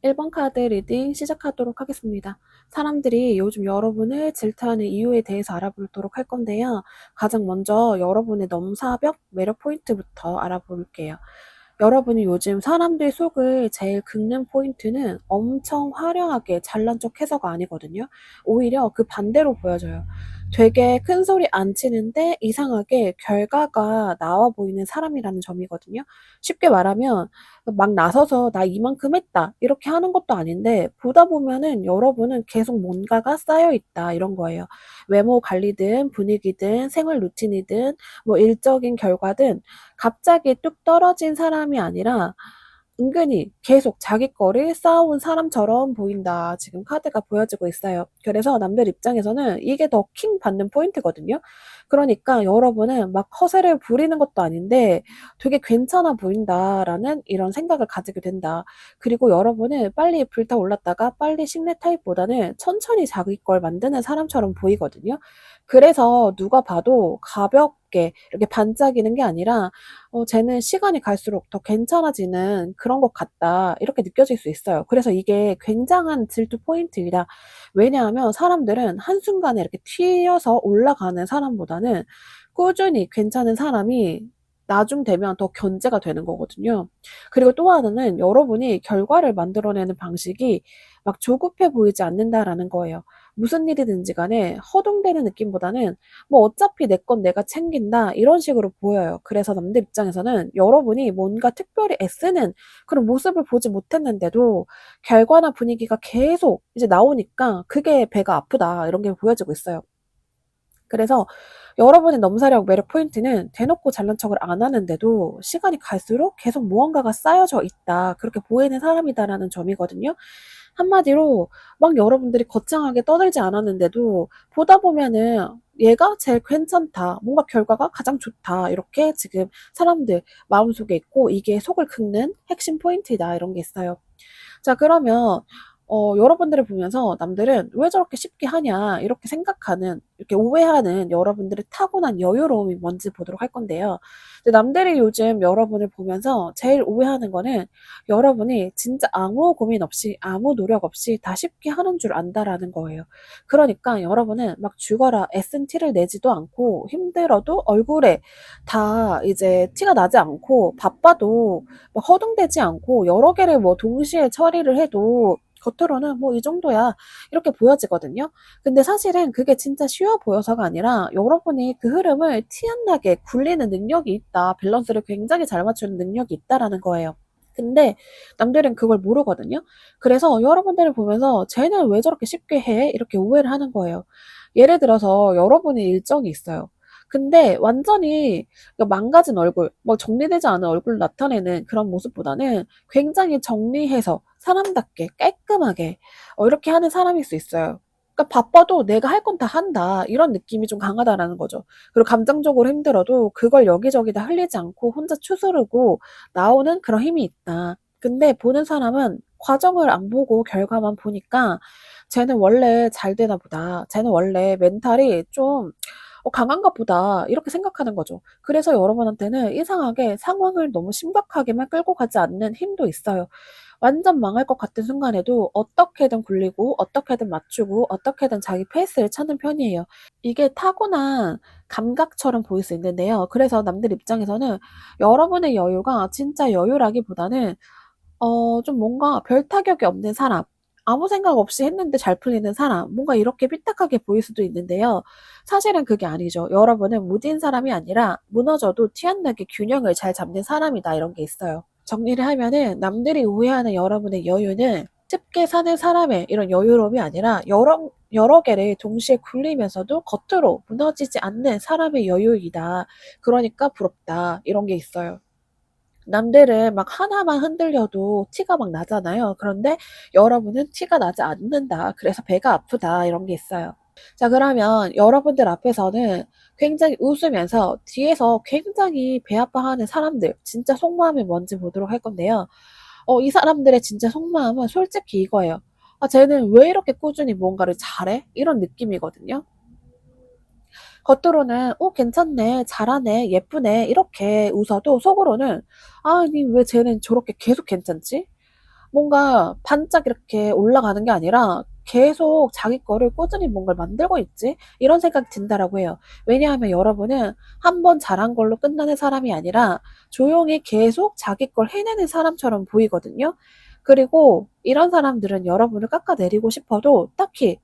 1번 카드 리딩 시작하도록 하겠습니다. 사람들이 요즘 여러분을 질투하는 이유에 대해서 알아보도록 할 건데요. 가장 먼저 여러분의 넘사벽 매력 포인트부터 알아볼게요. 여러분이 요즘 사람들 속을 제일 긁는 포인트는 엄청 화려하게 잘난 척 해서가 아니거든요. 오히려 그 반대로 보여져요. 되게 큰 소리 안 치는데 이상하게 결과가 나와 보이는 사람이라는 점이거든요. 쉽게 말하면 막 나서서 "나 이만큼 했다." 이렇게 하는 것도 아닌데 보다 보면은 여러분은 계속 뭔가가 쌓여 있다 이런 거예요. 외모 관리든 분위기든 생활 루틴이든 뭐 일적인 결과든 갑자기 뚝 떨어진 사람이 아니라 은근히 계속 자기 거를 쌓아온 사람처럼 보인다. 지금 카드가 보여지고 있어요. 그래서 남들 입장에서는 이게 더 킹 받는 포인트거든요. 그러니까 여러분은 막 허세를 부리는 것도 아닌데 '되게 괜찮아 보인다.'라는 이런 생각을 가지게 된다. 그리고 여러분은 빨리 불타올랐다가 빨리 식는 타입보다는 천천히 자기 걸 만드는 사람처럼 보이거든요. 그래서 누가 봐도 가볍게 이렇게 반짝이는 게 아니라 '쟤는 시간이 갈수록 더 괜찮아지는 그런 것 같다.' 이렇게 느껴질 수 있어요. 그래서 이게 굉장한 질투 포인트이다. 왜냐하면 사람들은 한순간에 이렇게 튀어서 올라가는 사람보다는 꾸준히 괜찮은 사람이 나중 되면 더 견제가 되는 거거든요. 그리고 또 하나는 여러분이 결과를 만들어내는 방식이 막 조급해 보이지 않는다라는 거예요. 무슨 일이든지 간에 허둥대는 느낌보다는 뭐 '어차피 내 건 내가 챙긴다.' 이런 식으로 보여요. 그래서 남들 입장에서는 여러분이 뭔가 특별히 애쓰는 그런 모습을 보지 못했는데도 결과나 분위기가 계속 이제 나오니까 그게 '배가 아프다.' 이런 게 보여지고 있어요. 그래서 여러분의 넘사벽 매력 포인트는 대놓고 잘난 척을 안 하는데도 시간이 갈수록 계속 무언가가 쌓여져 있다. 그렇게 보이는 사람이다라는 점이거든요. 한마디로 막 여러분들이 거창하게 떠들지 않았는데도 보다 보면은 '얘가 제일 괜찮다. 뭔가 결과가 가장 좋다.' 이렇게 지금 사람들 마음속에 있고 이게 속을 긁는 핵심 포인트다. 이런 게 있어요. 자 그러면 여러분들을 보면서 남들은 '왜 저렇게 쉽게 하냐.' 이렇게 생각하는 이렇게 오해하는 여러분들의 타고난 여유로움이 뭔지 보도록 할 건데요. 근데 남들이 요즘 여러분을 보면서 제일 오해하는 거는 여러분이 진짜 아무 고민 없이 아무 노력 없이 다 쉽게 하는 줄 안다라는 거예요. 그러니까 여러분은 막 죽어라 애쓴 티를 내지도 않고 힘들어도 얼굴에 다 이제 티가 나지 않고 바빠도 막 허둥대지 않고 여러 개를 뭐 동시에 처리를 해도 겉으로는 '뭐 이 정도야.' 이렇게 보여지거든요. 근데 사실은 그게 진짜 쉬워 보여서가 아니라 여러분이 그 흐름을 티 안 나게 굴리는 능력이 있다. 밸런스를 굉장히 잘 맞추는 능력이 있다라는 거예요. 근데 남들은 그걸 모르거든요. 그래서 여러분들을 보면서 '쟤는 왜 저렇게 쉽게 해?' 이렇게 오해를 하는 거예요. 예를 들어서 여러분의 일정이 있어요. 근데 완전히 망가진 얼굴, 뭐 정리되지 않은 얼굴을 나타내는 그런 모습보다는 굉장히 정리해서 사람답게 깔끔하게 이렇게 하는 사람일 수 있어요. 그러니까 바빠도 '내가 할 건 다 한다.' 이런 느낌이 좀 강하다라는 거죠. 그리고 감정적으로 힘들어도 그걸 여기저기 다 흘리지 않고 혼자 추스르고 나오는 그런 힘이 있다. 근데 보는 사람은 과정을 안 보고 결과만 보니까 '쟤는 원래 잘 되나 보다. 쟤는 원래 멘탈이 좀 강한가 보다.' 이렇게 생각하는 거죠. 그래서 여러분한테는 이상하게 상황을 너무 심각하게만 끌고 가지 않는 힘도 있어요. 완전 망할 것 같은 순간에도 어떻게든 굴리고 어떻게든 맞추고 어떻게든 자기 페이스를 찾는 편이에요. 이게 타고난 감각처럼 보일 수 있는데요. 그래서 남들 입장에서는 여러분의 여유가 진짜 여유라기보다는 좀 뭔가 별 타격이 없는 사람, 아무 생각 없이 했는데 잘 풀리는 사람, 뭔가 이렇게 삐딱하게 보일 수도 있는데요. 사실은 그게 아니죠. 여러분은 무딘 사람이 아니라 무너져도 티 안 나게 균형을 잘 잡는 사람이다 이런 게 있어요. 정리를 하면은 남들이 오해하는 여러분의 여유는 쉽게 사는 사람의 이런 여유로움이 아니라 여러 개를 동시에 굴리면서도 겉으로 무너지지 않는 사람의 여유이다. 그러니까 부럽다. 이런 게 있어요. 남들은 막 하나만 흔들려도 티가 막 나잖아요. 그런데 여러분은 티가 나지 않는다. 그래서 배가 아프다. 이런 게 있어요. 자 그러면 여러분들 앞에서는 굉장히 웃으면서 뒤에서 굉장히 배 아파하는 사람들 진짜 속마음이 뭔지 보도록 할 건데요. 이 사람들의 진짜 속마음은 솔직히 이거예요. '아 쟤는 왜 이렇게 꾸준히 뭔가를 잘해?' 이런 느낌이거든요. 겉으로는 '어 괜찮네. 잘하네. 예쁘네.' 이렇게 웃어도 속으로는 '아니 왜 쟤는 저렇게 계속 괜찮지? 뭔가 반짝 이렇게 올라가는 게 아니라 계속 자기 거를 꾸준히 뭔가를 만들고 있지? 이런 생각이 든다라고 해요. 왜냐하면 여러분은 한 번 잘한 걸로 끝나는 사람이 아니라 조용히 계속 자기 걸 해내는 사람처럼 보이거든요. 그리고 이런 사람들은 여러분을 깎아내리고 싶어도 딱히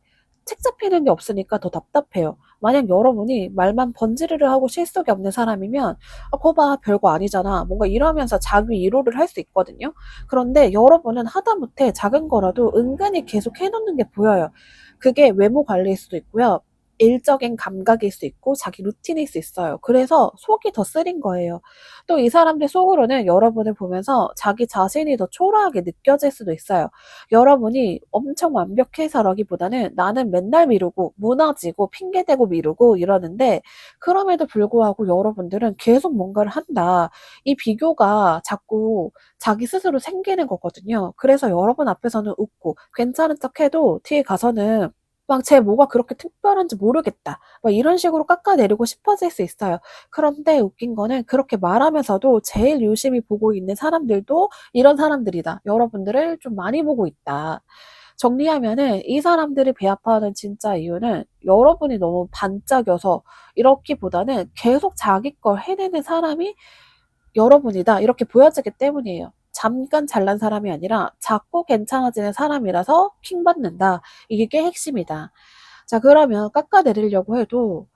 책 잡히는 게 없으니까 더 답답해요. 만약 여러분이 말만 번지르르 하고 실속이 없는 사람이면 그거 봐 별거 아니잖아 뭔가 이러면서 자기 위로를 할 수 있거든요. 그런데 여러분은 하다못해 작은 거라도 은근히 계속 해놓는 게 보여요. 그게 외모 관리일 수도 있고요. 일적인 감각일 수 있고 자기 루틴일 수 있어요. 그래서 속이 더 쓰린 거예요. 또 이 사람들 속으로는 여러분을 보면서 자기 자신이 더 초라하게 느껴질 수도 있어요. 여러분이 엄청 완벽해서라기보다는 나는 맨날 미루고 무너지고 핑계대고 미루고 이러는데 그럼에도 불구하고 여러분들은 계속 뭔가를 한다. 이 비교가 자꾸 자기 스스로 생기는 거거든요. 그래서 여러분 앞에서는 웃고 괜찮은 척해도 뒤에 가서는 막 쟤 뭐가 그렇게 특별한지 모르겠다. 막 이런 식으로 깎아내리고 싶어질 수 있어요. 그런데 웃긴 거는 그렇게 말하면서도 제일 유심히 보고 있는 사람들도 이런 사람들이다. 여러분들을 좀 많이 보고 있다. 정리하면은 이 사람들이 배합하는 진짜 이유는 여러분이 너무 반짝여서 이렇기보다는 계속 자기 걸 해내는 사람이 여러분이다. 이렇게 보여지기 때문이에요. 잠깐 잘난 사람이 아니라 자꾸 괜찮아지는 사람이라서 킹받는다. 이게 핵심이다. 자, 그러면 깎아내리려고 해도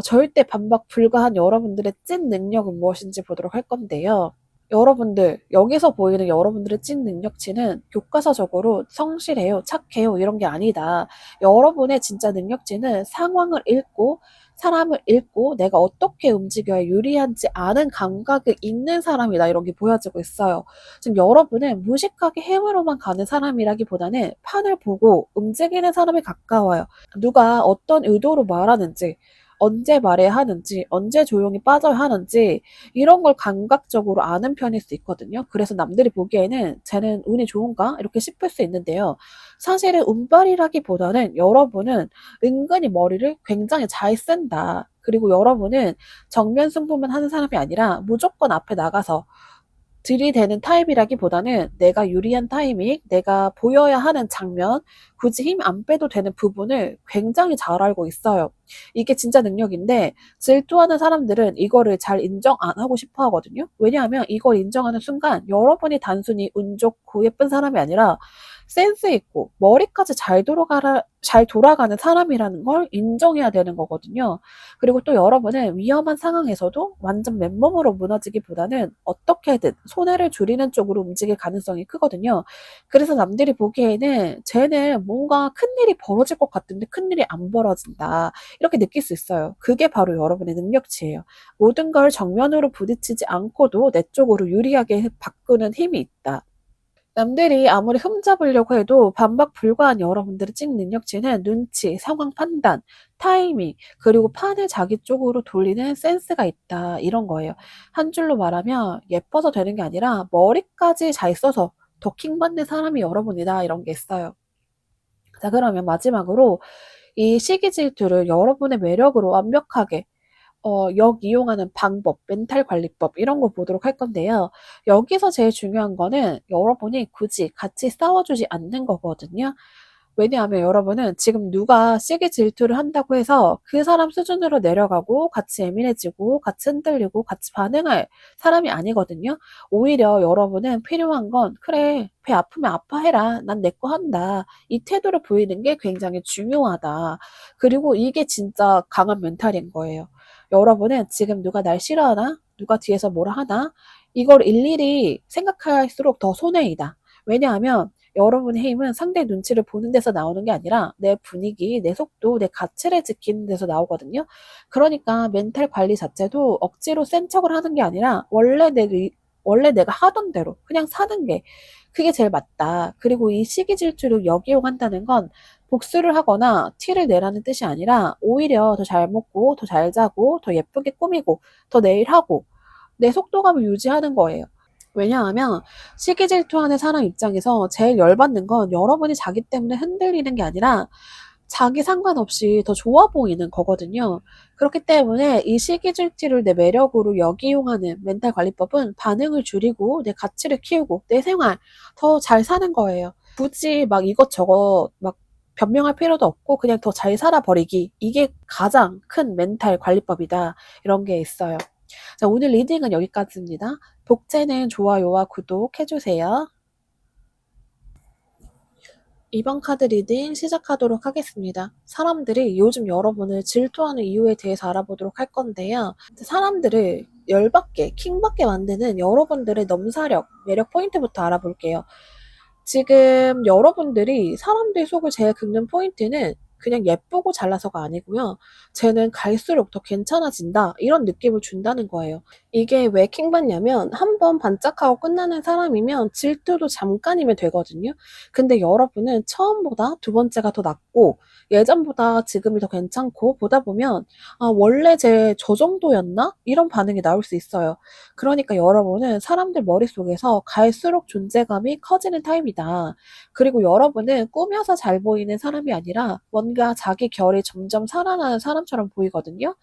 절대 반박 불가한 여러분들의 찐 능력은 무엇인지 보도록 할 건데요. 여러분들, 여기서 보이는 여러분들의 찐 능력치는 교과서적으로 성실해요, 착해요, 이런 게 아니다. 여러분의 진짜 능력치는 상황을 읽고, 사람을 읽고, 내가 어떻게 움직여야 유리한지 아는 감각을 읽는 사람이다. 이런 게 보여지고 있어요. 지금 여러분은 무식하게 행위로만 가는 사람이라기보다는 판을 보고 움직이는 사람에 가까워요. 누가 어떤 의도로 말하는지, 언제 말해야 하는지, 언제 조용히 빠져야 하는지, 이런 걸 감각적으로 아는 편일 수 있거든요. 그래서 남들이 보기에는 쟤는 운이 좋은가? 이렇게 싶을 수 있는데요. 사실은 운빨이라기보다는 여러분은 은근히 머리를 굉장히 잘 쓴다. 그리고 여러분은 정면 승부만 하는 사람이 아니라 무조건 앞에 나가서 들이대는 타입이라기보다는 내가 유리한 타이밍, 내가 보여야 하는 장면, 굳이 힘 안 빼도 되는 부분을 굉장히 잘 알고 있어요. 이게 진짜 능력인데 질투하는 사람들은 이거를 잘 인정 안 하고 싶어 하거든요. 왜냐하면 이걸 인정하는 순간 여러분이 단순히 운 좋고 예쁜 사람이 아니라 센스 있고 머리까지 잘 돌아가는 사람이라는 걸 인정해야 되는 거거든요. 그리고 또 여러분은 위험한 상황에서도 완전 맨몸으로 무너지기보다는 어떻게든 손해를 줄이는 쪽으로 움직일 가능성이 크거든요. 그래서 남들이 보기에는 쟤는 뭔가 큰일이 벌어질 것 같은데 큰일이 안 벌어진다. 이렇게 느낄 수 있어요. 그게 바로 여러분의 능력치예요. 모든 걸 정면으로 부딪히지 않고도 내 쪽으로 유리하게 바꾸는 힘이 있다. 남들이 아무리 흠잡으려고 해도 반박 불가한 여러분들의 찐 능력치는 눈치, 상황 판단, 타이밍, 그리고 판을 자기 쪽으로 돌리는 센스가 있다. 이런 거예요. 한 줄로 말하면 예뻐서 되는 게 아니라 머리까지 잘 써서 더 킹받는 사람이 여러분이다. 이런 게 있어요. 자, 그러면 마지막으로 이 시기 질투를 여러분의 매력으로 완벽하게 역이용하는 방법, 멘탈 관리법 이런 거 보도록 할 건데요. 여기서 제일 중요한 거는 여러분이 굳이 같이 싸워주지 않는 거거든요. 왜냐하면 여러분은 지금 누가 시기 질투를 한다고 해서 그 사람 수준으로 내려가고 같이 예민해지고 같이 흔들리고 같이 반응할 사람이 아니거든요. 오히려 여러분은 필요한 건 그래 배 아프면 아파해라 난 내 거 한다 이 태도를 보이는 게 굉장히 중요하다. 그리고 이게 진짜 강한 멘탈인 거예요. 여러분은 지금 누가 날 싫어하나? 누가 뒤에서 뭐라 하나? 이걸 일일이 생각할수록 더 손해이다. 왜냐하면 여러분의 힘은 상대 눈치를 보는 데서 나오는 게 아니라 내 분위기, 내 속도, 내 가치를 지키는 데서 나오거든요. 그러니까 멘탈 관리 자체도 억지로 센 척을 하는 게 아니라 원래 내가 하던 대로 그냥 사는 게 그게 제일 맞다. 그리고 이 시기 질투를 역이용한다는 건 복수를 하거나 티를 내라는 뜻이 아니라 오히려 더 잘 먹고 더 잘 자고 더 예쁘게 꾸미고 더 내일 하고 내 속도감을 유지하는 거예요. 왜냐하면 시기 질투하는 사람 입장에서 제일 열받는 건 여러분이 자기 때문에 흔들리는 게 아니라 자기 상관없이 더 좋아 보이는 거거든요. 그렇기 때문에 이 시기 질투를 내 매력으로 역이용하는 멘탈 관리법은 반응을 줄이고 내 가치를 키우고 내 생활 더 잘 사는 거예요. 굳이 막 이것저것 막 변명할 필요도 없고 그냥 더 잘 살아버리기. 이게 가장 큰 멘탈 관리법이다. 이런 게 있어요. 자, 오늘 리딩은 여기까지입니다. 복제는 좋아요와 구독 해주세요. 이번 카드 리딩 시작하도록 하겠습니다. 사람들이 요즘 여러분을 질투하는 이유에 대해서 알아보도록 할 건데요. 사람들을 열받게, 킹받게 만드는 여러분들의 넘사력, 매력 포인트부터 알아볼게요. 지금 여러분들이 사람들 속을 제일 긁는 포인트는 그냥 예쁘고 잘나서가 아니고요. 쟤는 갈수록 더 괜찮아진다. 이런 느낌을 준다는 거예요. 이게 왜 킹받냐면 한 번 반짝하고 끝나는 사람이면 질투도 잠깐이면 되거든요. 근데 여러분은 처음보다 두 번째가 더 낫고 예전보다 지금이 더 괜찮고 보다 보면 아, 원래 쟤 저 정도였나? 이런 반응이 나올 수 있어요. 그러니까 여러분은 사람들 머릿속에서 갈수록 존재감이 커지는 타입이다. 그리고 여러분은 꾸며서 잘 보이는 사람이 아니라 뭔가 자기 결이 점점 살아나는 사람처럼 보이거든요.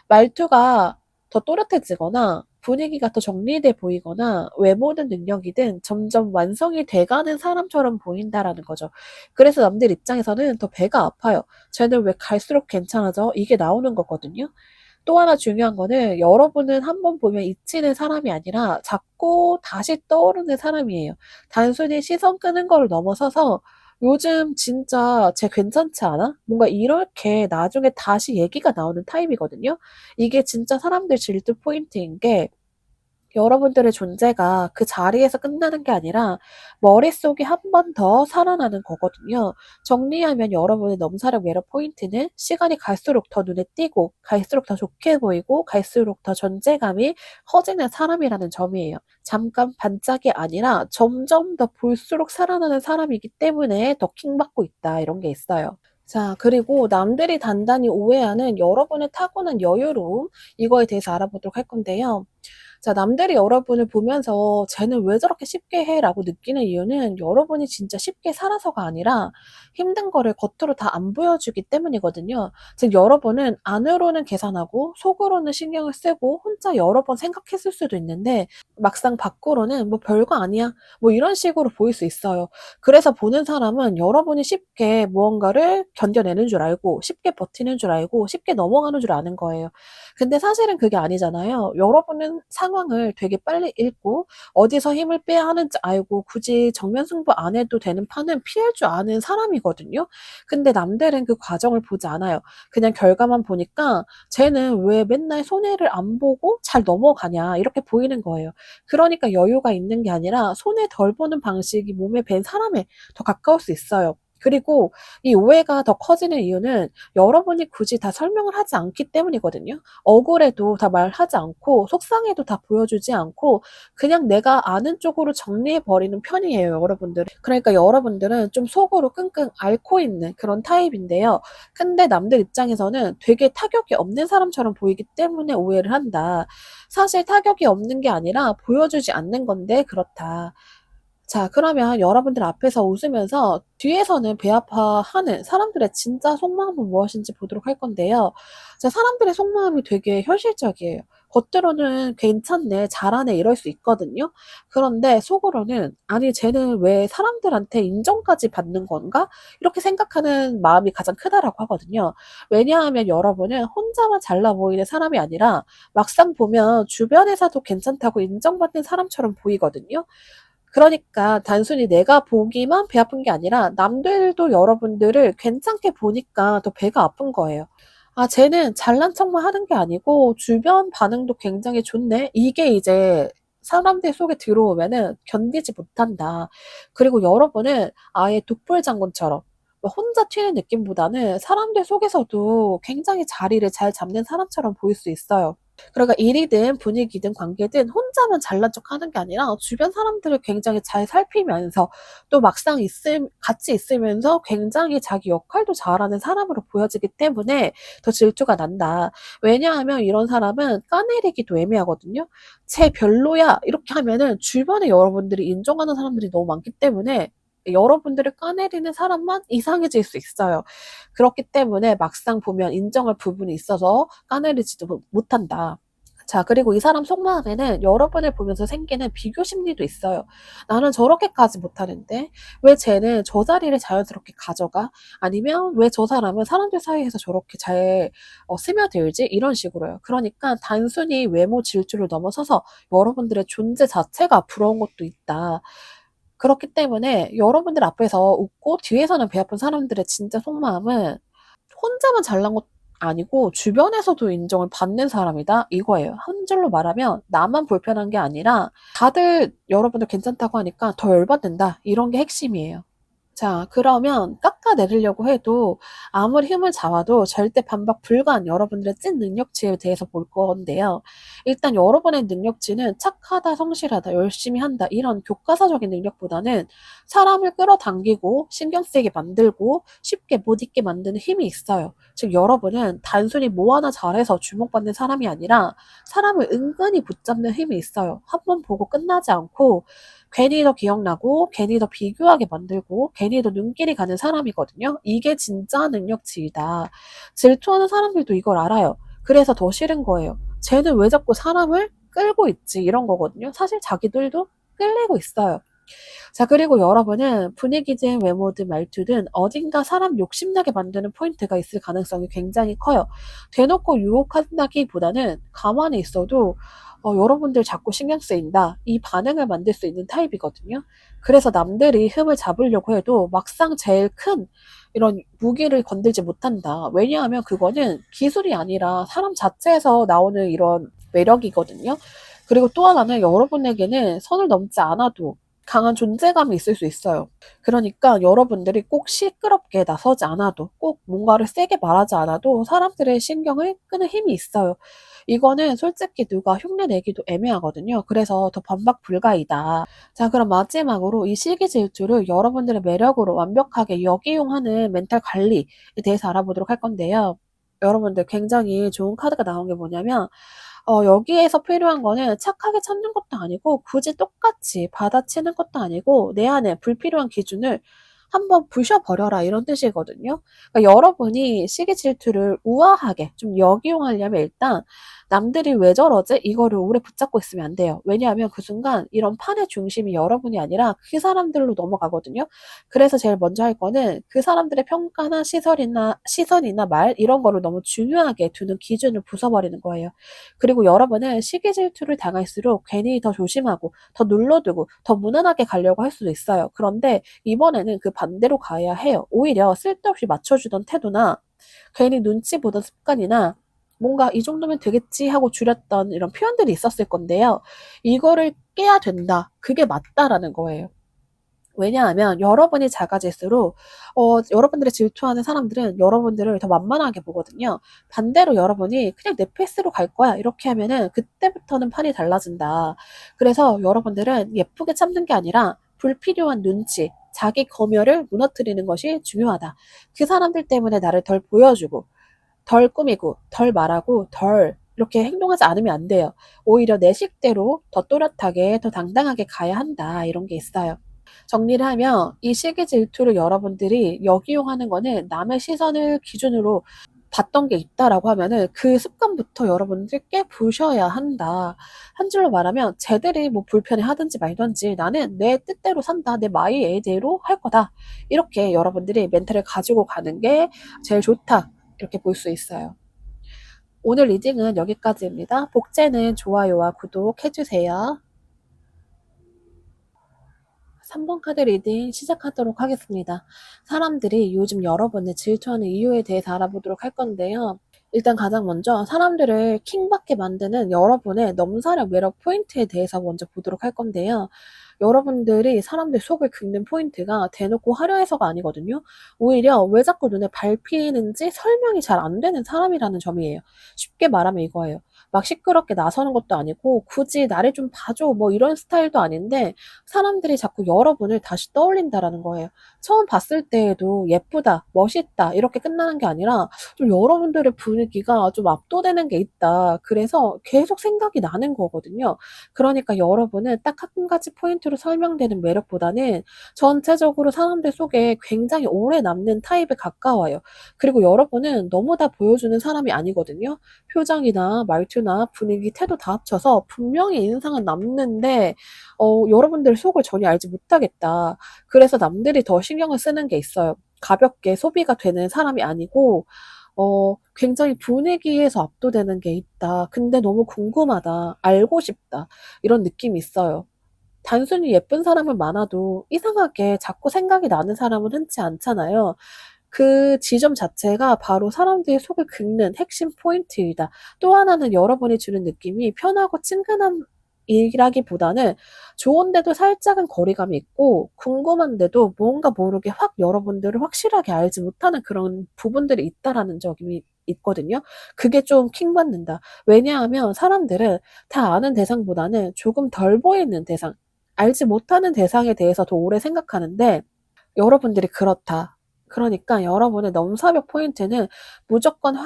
말투가 더 또렷해지거나 분위기가 더 정리돼 보이거나 외모든 능력이든 점점 완성이 돼가는 사람처럼 보인다라는 거죠. 그래서 남들 입장에서는 더 배가 아파요. 쟤는 왜 갈수록 괜찮아져? 이게 나오는 거거든요. 또 하나 중요한 거는 여러분은 한 번 보면 잊히는 사람이 아니라 자꾸 다시 떠오르는 사람이에요. 단순히 시선 끄는 거를 넘어서서 요즘 진짜 쟤 괜찮지 않아? 뭔가 이렇게 나중에 다시 얘기가 나오는 타입이거든요. 이게 진짜 사람들 질투 포인트인 게 여러분들의 존재가 그 자리에서 끝나는 게 아니라 머릿속에 한 번 더 살아나는 거거든요. 정리하면 여러분의 넘사벽 매력 포인트는 시간이 갈수록 더 눈에 띄고 갈수록 더 좋게 보이고 갈수록 더 존재감이 커지는 사람이라는 점이에요. 잠깐 반짝이 아니라 점점 더 볼수록 살아나는 사람이기 때문에 더 킹받고 있다 이런 게 있어요. 자, 그리고 남들이 단단히 오해하는 여러분의 타고난 여유로움 이거에 대해서 알아보도록 할 건데요. 자, 남들이 여러분을 보면서 쟤는 왜 저렇게 쉽게 해? 라고 느끼는 이유는 여러분이 진짜 쉽게 살아서가 아니라 힘든 거를 겉으로 다 안 보여주기 때문이거든요. 즉, 여러분은 안으로는 계산하고 속으로는 신경을 쓰고 혼자 여러 번 생각했을 수도 있는데 막상 밖으로는 뭐 별거 아니야. 뭐 이런 식으로 보일 수 있어요. 그래서 보는 사람은 여러분이 쉽게 무언가를 견뎌내는 줄 알고 쉽게 버티는 줄 알고 쉽게 넘어가는 줄 아는 거예요. 근데 사실은 그게 아니잖아요. 여러분은 상황을 되게 빨리 읽고 어디서 힘을 빼야 하는지 알고 굳이 정면 승부 안 해도 되는 판은 피할 줄 아는 사람이거든요. 근데 남들은 그 과정을 보지 않아요. 그냥 결과만 보니까 쟤는 왜 맨날 손해를 안 보고 잘 넘어가냐 이렇게 보이는 거예요. 그러니까 여유가 있는 게 아니라 손해 덜 보는 방식이 몸에 밴 사람에 더 가까울 수 있어요. 그리고 이 오해가 더 커지는 이유는 여러분이 굳이 다 설명을 하지 않기 때문이거든요. 억울해도 다 말하지 않고 속상해도 다 보여주지 않고 그냥 내가 아는 쪽으로 정리해버리는 편이에요, 여러분들. 그러니까 여러분들은 좀 속으로 끙끙 앓고 있는 그런 타입인데요. 근데 남들 입장에서는 되게 타격이 없는 사람처럼 보이기 때문에 오해를 한다. 사실 타격이 없는 게 아니라 보여주지 않는 건데 그렇다. 자, 그러면 여러분들 앞에서 웃으면서 뒤에서는 배 아파하는 사람들의 진짜 속마음은 무엇인지 보도록 할 건데요. 자, 사람들의 속마음이 되게 현실적이에요. 겉으로는 괜찮네, 잘하네 이럴 수 있거든요. 그런데 속으로는 아니, 쟤는 왜 사람들한테 인정까지 받는 건가? 이렇게 생각하는 마음이 가장 크다라고 하거든요. 왜냐하면 여러분은 혼자만 잘나 보이는 사람이 아니라 막상 보면 주변에서도 괜찮다고 인정받는 사람처럼 보이거든요. 그러니까 단순히 내가 보기만 배 아픈 게 아니라 남들도 여러분들을 괜찮게 보니까 더 배가 아픈 거예요. 아, 쟤는 잘난 척만 하는 게 아니고 주변 반응도 굉장히 좋네. 이게 이제 사람들 속에 들어오면은 견디지 못한다. 그리고 여러분은 아예 독불장군처럼 뭐 혼자 튀는 느낌보다는 사람들 속에서도 굉장히 자리를 잘 잡는 사람처럼 보일 수 있어요. 그러니까 일이든 분위기든 관계든 혼자만 잘난 척하는 게 아니라 주변 사람들을 굉장히 잘 살피면서 또 막상 같이 있으면서 굉장히 자기 역할도 잘하는 사람으로 보여지기 때문에 더 질투가 난다. 왜냐하면 이런 사람은 까내리기도 애매하거든요. 쟤 별로야 이렇게 하면은 주변에 여러분들이 인정하는 사람들이 너무 많기 때문에 여러분들을 까내리는 사람만 이상해질 수 있어요. 그렇기 때문에 막상 보면 인정할 부분이 있어서 까내리지도 못한다. 자, 그리고 이 사람 속마음에는 여러분을 보면서 생기는 비교 심리도 있어요. 나는 저렇게까지 못하는데 왜 쟤는 저 자리를 자연스럽게 가져가? 아니면 왜 저 사람은 사람들 사이에서 저렇게 잘 스며들지? 이런 식으로요. 그러니까 단순히 외모 질투를 넘어서서 여러분들의 존재 자체가 부러운 것도 있다. 그렇기 때문에 여러분들 앞에서 웃고 뒤에서는 배 아픈 사람들의 진짜 속마음은 혼자만 잘난 것 아니고 주변에서도 인정을 받는 사람이다 이거예요. 한 줄로 말하면 나만 불편한 게 아니라 다들 여러분들 괜찮다고 하니까 더 열받는다 이런 게 핵심이에요. 자, 그러면 깎아내리려고 해도 아무리 힘을 잡아도 절대 반박 불가한 여러분들의 찐 능력치에 대해서 볼 건데요. 일단 여러분의 능력치는 착하다, 성실하다, 열심히 한다 이런 교과서적인 능력보다는 사람을 끌어당기고 신경 쓰이게 만들고 쉽게 못 잊게 만드는 힘이 있어요. 즉 여러분은 단순히 뭐 하나 잘해서 주목받는 사람이 아니라 사람을 은근히 붙잡는 힘이 있어요. 한 번 보고 끝나지 않고 괜히 더 기억나고 괜히 더 비교하게 만들고 괜히 더 눈길이 가는 사람이거든요. 이게 진짜 능력치이다. 질투하는 사람들도 이걸 알아요. 그래서 더 싫은 거예요. 쟤는 왜 자꾸 사람을 끌고 있지? 이런 거거든요. 사실 자기들도 끌리고 있어요. 자, 그리고 여러분은 분위기든 외모든 말투든 어딘가 사람 욕심나게 만드는 포인트가 있을 가능성이 굉장히 커요. 대놓고 유혹한다기보다는 가만히 있어도 여러분들 자꾸 신경 쓰인다. 이 반응을 만들 수 있는 타입이거든요. 그래서 남들이 흠을 잡으려고 해도 막상 제일 큰 이런 무기를 건들지 못한다. 왜냐하면 그거는 기술이 아니라 사람 자체에서 나오는 이런 매력이거든요. 그리고 또 하나는 여러분에게는 선을 넘지 않아도 강한 존재감이 있을 수 있어요. 그러니까 여러분들이 꼭 시끄럽게 나서지 않아도 꼭 뭔가를 세게 말하지 않아도 사람들의 신경을 끄는 힘이 있어요. 이거는 솔직히 누가 흉내 내기도 애매하거든요. 그래서 더 반박 불가이다. 자, 그럼 마지막으로 이 시기 질투를 여러분들의 매력으로 완벽하게 역이용하는 멘탈 관리에 대해서 알아보도록 할 건데요. 여러분들 굉장히 좋은 카드가 나온 게 뭐냐면 여기에서 필요한 거는 착하게 찾는 것도 아니고 굳이 똑같이 받아치는 것도 아니고 내 안에 불필요한 기준을 한번 부셔버려라 이런 뜻이거든요. 그러니까 여러분이 시기 질투를 우아하게 좀 역이용하려면 일단 남들이 왜 저러지? 이거를 오래 붙잡고 있으면 안 돼요. 왜냐하면 그 순간 이런 판의 중심이 여러분이 아니라 그 사람들로 넘어가거든요. 그래서 제일 먼저 할 거는 그 사람들의 평가나 시선이나 말 이런 거를 너무 중요하게 두는 기준을 부숴버리는 거예요. 그리고 여러분은 시기 질투를 당할수록 괜히 더 조심하고 더 눌러두고 더 무난하게 가려고 할 수도 있어요. 그런데 이번에는 그 반대로 가야 해요. 오히려 쓸데없이 맞춰주던 태도나 괜히 눈치 보던 습관이나 뭔가 이 정도면 되겠지 하고 줄였던 이런 표현들이 있었을 건데요. 이거를 깨야 된다. 그게 맞다라는 거예요. 왜냐하면 여러분이 작아질수록 여러분들이 질투하는 사람들은 여러분들을 더 만만하게 보거든요. 반대로 여러분이 그냥 내 페이스로 갈 거야 이렇게 하면은 그때부터는 판이 달라진다. 그래서 여러분들은 예쁘게 참는 게 아니라 불필요한 눈치, 자기 검열을 무너뜨리는 것이 중요하다. 그 사람들 때문에 나를 덜 보여주고 덜 꾸미고 덜 말하고 덜 이렇게 행동하지 않으면 안 돼요. 오히려 내 식대로 더 또렷하게 더 당당하게 가야 한다. 이런 게 있어요. 정리를 하면 이 시기 질투를 여러분들이 역이용하는 거는 남의 시선을 기준으로 봤던 게 있다라고 하면은 그 습관부터 여러분들이 깨부셔야 한다. 한 줄로 말하면 쟤들이 뭐 불편해 하든지 말든지 나는 내 뜻대로 산다. 내 마이에이대로 할 거다. 이렇게 여러분들이 멘탈을 가지고 가는 게 제일 좋다. 이렇게 볼 수 있어요. 오늘 리딩은 여기까지입니다. 복제는 좋아요와 구독 해주세요. 3번 카드 리딩 시작하도록 하겠습니다. 사람들이 요즘 여러분을 질투하는 이유에 대해서 알아보도록 할 건데요. 일단 가장 먼저 사람들을 킹받게 만드는 여러분의 넘사벽 매력 포인트에 대해서 먼저 보도록 할 건데요. 여러분들이 사람들 속을 긁는 포인트가 대놓고 화려해서가 아니거든요. 오히려 왜 자꾸 눈에 밟히는지 설명이 잘 안 되는 사람이라는 점이에요. 쉽게 말하면 이거예요. 막 시끄럽게 나서는 것도 아니고 굳이 나를 좀 봐줘 뭐 이런 스타일도 아닌데 사람들이 자꾸 여러분을 다시 떠올린다라는 거예요. 처음 봤을 때에도 예쁘다, 멋있다 이렇게 끝나는 게 아니라 좀 여러분들의 분위기가 좀 압도되는 게 있다. 그래서 계속 생각이 나는 거거든요. 그러니까 여러분은 딱 한 가지 포인트로 설명되는 매력보다는 전체적으로 사람들 속에 굉장히 오래 남는 타입에 가까워요. 그리고 여러분은 너무 다 보여주는 사람이 아니거든요. 표정이나 말투나 분위기, 태도 다 합쳐서 분명히 인상은 남는데 여러분들 속을 전혀 알지 못하겠다. 그래서 남들이 더 신경을 쓰는 게 있어요. 가볍게 소비가 되는 사람이 아니고 굉장히 분위기에서 압도되는 게 있다. 근데 너무 궁금하다. 알고 싶다. 이런 느낌이 있어요. 단순히 예쁜 사람은 많아도 이상하게 자꾸 생각이 나는 사람은 흔치 않잖아요. 그 지점 자체가 바로 사람들의 속을 긁는 핵심 포인트이다. 또 하나는 여러분이 주는 느낌이 편하고 친근함이라기보다는 좋은데도 살짝은 거리감이 있고 궁금한데도 뭔가 모르게 확 여러분들을 확실하게 알지 못하는 그런 부분들이 있다라는 점이 있거든요. 그게 좀 킹받는다. 왜냐하면 사람들은 다 아는 대상보다는 조금 덜 보이는 대상, 알지 못하는 대상에 대해서 더 오래 생각하는데 여러분들이 그렇다. 그러니까 여러분의 넘사벽 포인트는 무조건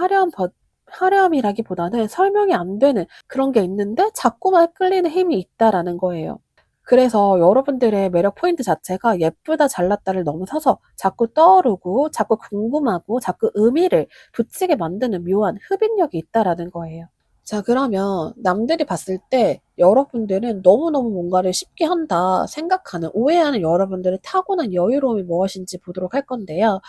화려함이라기보다는 설명이 안 되는 그런 게 있는데 자꾸만 끌리는 힘이 있다라는 거예요. 그래서 여러분들의 매력 포인트 자체가 예쁘다 잘났다를 넘어서서 자꾸 떠오르고 자꾸 궁금하고 자꾸 의미를 붙이게 만드는 묘한 흡입력이 있다라는 거예요. 자, 그러면 남들이 봤을 때 여러분들은 너무너무 뭔가를 쉽게 한다 생각하는, 오해하는 여러분들의 타고난 여유로움이 무엇인지 보도록 할 건데요.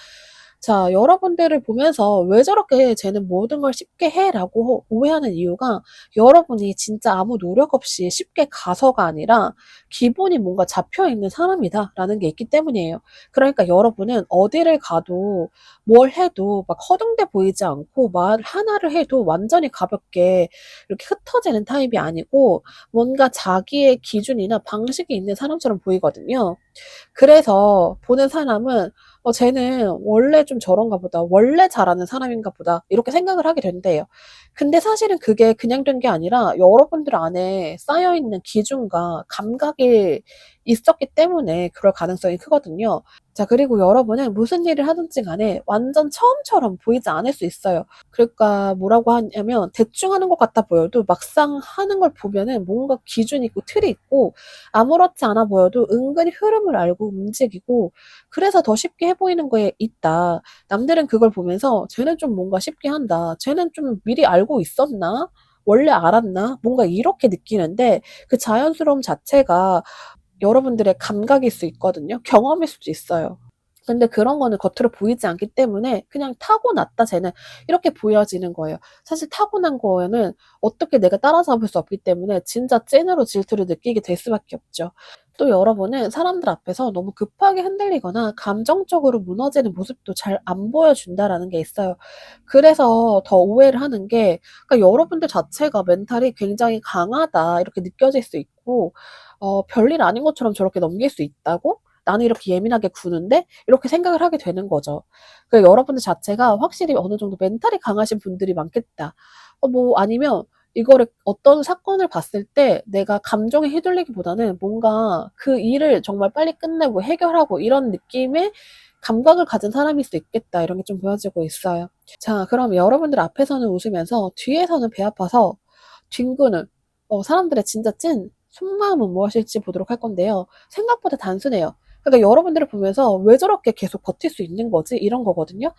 자, 여러분들을 보면서 왜 저렇게 쟤는 모든 걸 쉽게 해? 라고 오해하는 이유가 여러분이 진짜 아무 노력 없이 쉽게 가서가 아니라 기본이 뭔가 잡혀 있는 사람이다 라는 게 있기 때문이에요. 그러니까 여러분은 어디를 가도 뭘 해도 막 허둥대 보이지 않고 말 하나를 해도 완전히 가볍게 이렇게 흩어지는 타입이 아니고 뭔가 자기의 기준이나 방식이 있는 사람처럼 보이거든요. 그래서 보는 사람은 쟤는 원래 좀 저런가 보다. 원래 잘하는 사람인가 보다. 이렇게 생각을 하게 된대요. 근데 사실은 그게 그냥 된 게 아니라 여러분들 안에 쌓여있는 기준과 감각이 있었기 때문에 그럴 가능성이 크거든요. 자, 그리고 여러분은 무슨 일을 하든지 간에 완전 처음처럼 보이지 않을 수 있어요. 그러니까 뭐라고 하냐면 대충 하는 것 같아 보여도 막상 하는 걸 보면은 뭔가 기준이 있고 틀이 있고 아무렇지 않아 보여도 은근히 흐름을 알고 움직이고 그래서 더 쉽게 해 보이는 거에 있다. 남들은 그걸 보면서 쟤는 좀 뭔가 쉽게 한다. 쟤는 좀 미리 알고 있었나? 원래 알았나? 뭔가 이렇게 느끼는데 그 자연스러움 자체가 여러분들의 감각일 수 있거든요. 경험일 수도 있어요. 근데 그런 거는 겉으로 보이지 않기 때문에 그냥 타고났다 쟤는 이렇게 보여지는 거예요. 사실 타고난 거에는 어떻게 내가 따라잡을 수 없기 때문에 진짜 찐으로 질투를 느끼게 될 수밖에 없죠. 또 여러분은 사람들 앞에서 너무 급하게 흔들리거나 감정적으로 무너지는 모습도 잘 안 보여준다라는 게 있어요. 그래서 더 오해를 하는 게 그러니까 여러분들 자체가 멘탈이 굉장히 강하다 이렇게 느껴질 수 있고 별일 아닌 것처럼 저렇게 넘길 수 있다고? 나는 이렇게 예민하게 구는데? 이렇게 생각을 하게 되는 거죠. 그 여러분들 자체가 확실히 어느 정도 멘탈이 강하신 분들이 많겠다. 뭐 아니면 이거를 어떤 사건을 봤을 때 내가 감정에 휘둘리기보다는 뭔가 그 일을 정말 빨리 끝내고 해결하고 이런 느낌의 감각을 가진 사람일 수 있겠다. 이런 게 좀 보여지고 있어요. 자, 그럼 여러분들 앞에서는 웃으면서 뒤에서는 배 아파서 뒹구는 사람들의 진짜 찐 속마음은 무엇일지 보도록 할 건데요. 생각보다 단순해요. 그러니까 여러분들을 보면서 왜 저렇게 계속 버틸 수 있는 거지? 이런 거거든요.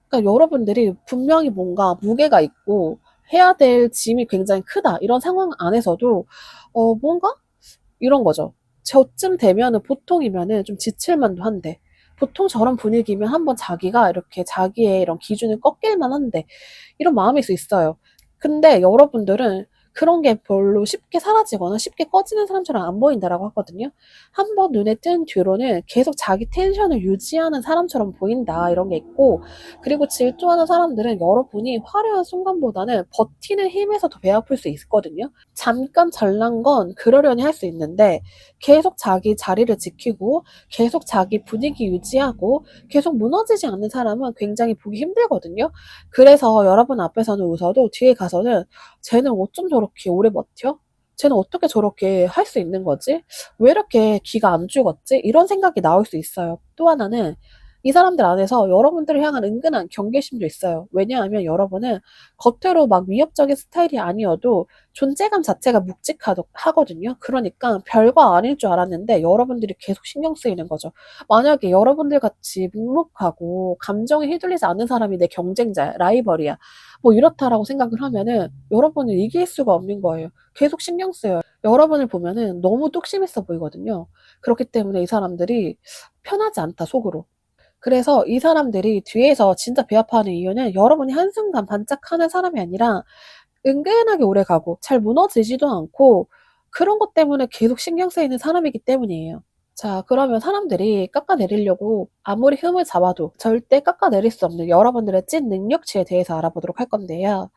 그러니까 여러분들이 분명히 뭔가 무게가 있고 해야 될 짐이 굉장히 크다. 이런 상황 안에서도 뭔가 이런 거죠. 저쯤 되면은 보통이면은 좀 지칠 만도 한데 보통 저런 분위기면 한번 자기가 이렇게 자기의 이런 기준을 꺾일 만한데 이런 마음일 수 있어요. 근데 여러분들은 그런 게 별로 쉽게 사라지거나 쉽게 꺼지는 사람처럼 안 보인다라고 하거든요. 한 번 눈에 뜬 뒤로는 계속 자기 텐션을 유지하는 사람처럼 보인다 이런 게 있고, 그리고 질투하는 사람들은 여러분이 화려한 순간보다는 버티는 힘에서 더 배 아플 수 있거든요. 잠깐 잘난 건 그러려니 할 수 있는데 계속 자기 자리를 지키고 계속 자기 분위기 유지하고 계속 무너지지 않는 사람은 굉장히 보기 힘들거든요. 그래서 여러분 앞에서는 웃어도 뒤에 가서는 '쟤는 어쩜 저렇게 오래 버텨? 쟤는 어떻게 저렇게 할 수 있는 거지? 왜 이렇게 기가 안 죽었지?' 이런 생각이 나올 수 있어요. 또 하나는 이 사람들 안에서 여러분들을 향한 은근한 경계심도 있어요. 왜냐하면 여러분은 겉으로 막 위협적인 스타일이 아니어도 존재감 자체가 묵직하거든요. 그러니까 별거 아닐 줄 알았는데 여러분들이 계속 신경 쓰이는 거죠. 만약에 여러분들 같이 묵묵하고 감정에 휘둘리지 않는 사람이 내 경쟁자야, 라이벌이야, 뭐 이렇다라고 생각을 하면은 여러분을 이길 수가 없는 거예요. 계속 신경 쓰여요. 여러분을 보면은 너무 뚝심 있어 보이거든요. 그렇기 때문에 이 사람들이 편하지 않다, 속으로. 그래서 이 사람들이 뒤에서 진짜 배 아파하는 이유는 여러분이 한순간 반짝하는 사람이 아니라 은근하게 오래가고 잘 무너지지도 않고 그런 것 때문에 계속 신경 쓰이는 사람이기 때문이에요. 자, 그러면 사람들이 깎아내리려고 아무리 흠을 잡아도 절대 깎아내릴 수 없는 여러분들의 찐 능력치에 대해서 알아보도록 할 건데요.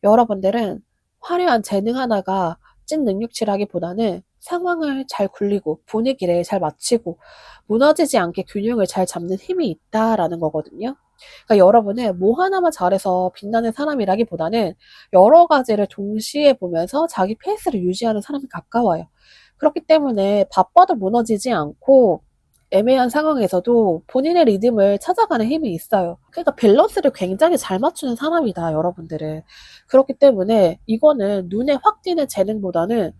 여러분들은 화려한 재능 하나가 찐 능력치라기보다는 상황을 잘 굴리고 분위기를 잘 맞추고 무너지지 않게 균형을 잘 잡는 힘이 있다라는 거거든요. 그러니까 여러분은 뭐 하나만 잘해서 빛나는 사람이라기보다는 여러 가지를 동시에 보면서 자기 페이스를 유지하는 사람이 가까워요. 그렇기 때문에 바빠도 무너지지 않고 애매한 상황에서도 본인의 리듬을 찾아가는 힘이 있어요. 그러니까 밸런스를 굉장히 잘 맞추는 사람이다, 여러분들은. 그렇기 때문에 이거는 눈에 확 띄는 재능보다는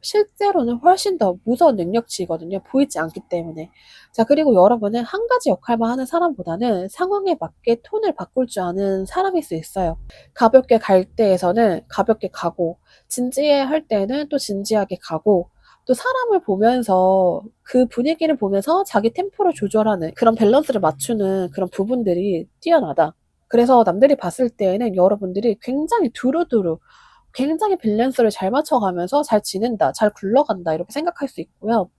실제로는 훨씬 더 무서운 능력치거든요, 보이지 않기 때문에. 자, 그리고 여러분은 한 가지 역할만 하는 사람보다는 상황에 맞게 톤을 바꿀 줄 아는 사람일 수 있어요. 가볍게 갈 때에서는 가볍게 가고, 진지해 할 때는 또 진지하게 가고, 또 사람을 보면서 그 분위기를 보면서 자기 템포를 조절하는 그런 밸런스를 맞추는 그런 부분들이 뛰어나다. 그래서 남들이 봤을 때에는 여러분들이 굉장히 두루두루 굉장히 밸런스를 잘 맞춰가면서 '잘 지낸다. 잘 굴러간다.' 이렇게 생각할 수 있고요.